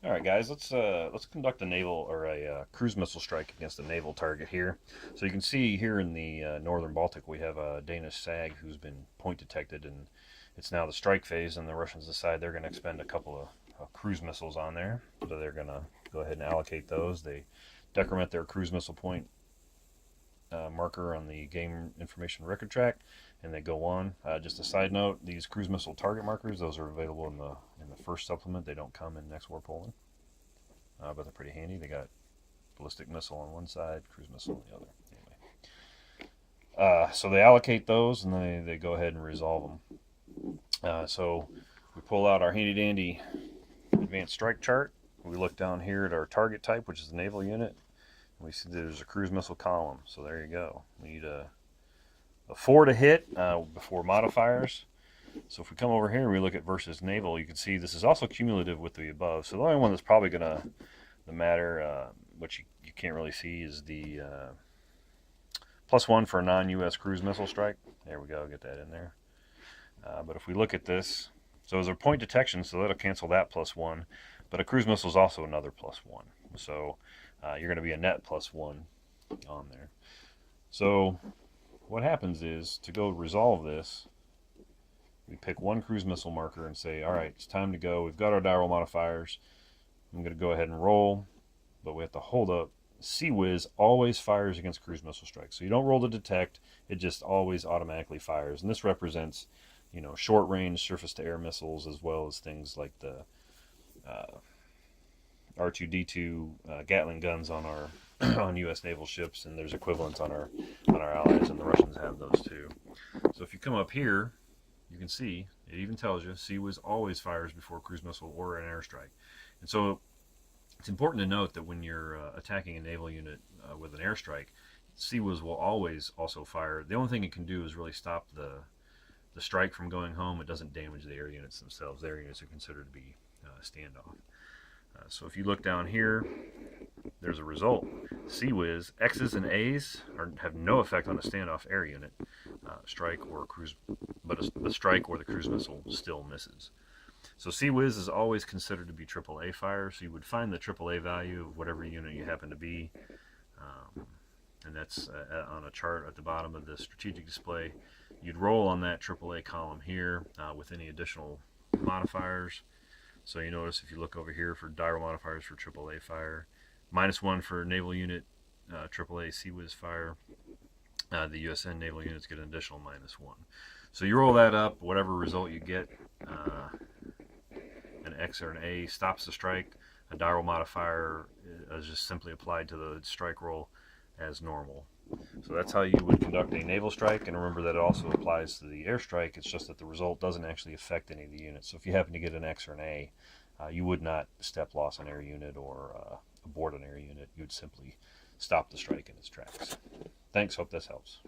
All right, guys, let's conduct a naval or a cruise missile strike against a naval target here. So you can see here in the northern Baltic, we have a Danish SAG who's been point detected, and it's now the strike phase. And the Russians decide they're going to expend a couple of cruise missiles on there, so they're going to go ahead and allocate those. They decrement their cruise missile point marker on the game information record track, and they go on. Just a side note: these cruise missile target markers, those are available in the first supplement. They don't come in Next War Poland, but they're pretty handy. They got ballistic missile on one side, cruise missile on the other. Anyway, so they allocate those, and they go ahead and resolve them. So we pull out our handy dandy advanced strike chart. We look down here at our target type, which is the naval unit. We see there's a cruise missile column, so there you go. We need a 4 to hit before modifiers. So if we come over here and we look at versus naval, you can see this is also cumulative with the above. So the only one that's probably going to matter, which you can't really see, is the +1 for a non-U.S. cruise missile strike. There we go, get that in there. But if we look at this, so there's a point detection, so that'll cancel that +1. But a cruise missile is also another +1. So you're going to be a net +1 on there. So what happens is, to go resolve this, we pick one cruise missile marker and say, all right, it's time to go. We've got our die roll modifiers. I'm going to go ahead and roll, but we have to hold up. CWIS always fires against cruise missile strikes. So you don't roll to detect, it just always automatically fires. And this represents, short range surface to air missiles, as well as things like the R2D2 Gatling guns on our on U.S. naval ships, and there's equivalents on our allies, and the Russians have those too. So if you come up here, you can see it even tells you CWIS always fires before cruise missile or an airstrike. And so it's important to note that when you're attacking a naval unit with an airstrike, CWIS will always also fire. The only thing it can do is really stop the strike from going home. It doesn't damage the air units themselves. The air units are considered to be standoff. So if you look down here, there's a result. CWIS, X's and A's have no effect on a standoff air unit strike or cruise, but the strike or the cruise missile still misses. So CWIS is always considered to be AAA fire, so you would find the AAA value of whatever unit you happen to be, and that's on a chart at the bottom of the strategic display. You'd roll on that AAA column here with any additional modifiers. So you notice if you look over here for die roll modifiers for AAA fire, -1 for naval unit AAA CWIS fire, the USN naval units get an additional -1. So you roll that up, whatever result you get, an X or an A stops the strike. A die roll modifier is just simply applied to the strike roll as normal. So that's how you would conduct a naval strike, and remember that it also applies to the airstrike. It's just that the result doesn't actually affect any of the units. So if you happen to get an X or an A, you would not step loss an air unit or abort an air unit. You would simply stop the strike in its tracks. Thanks, hope this helps.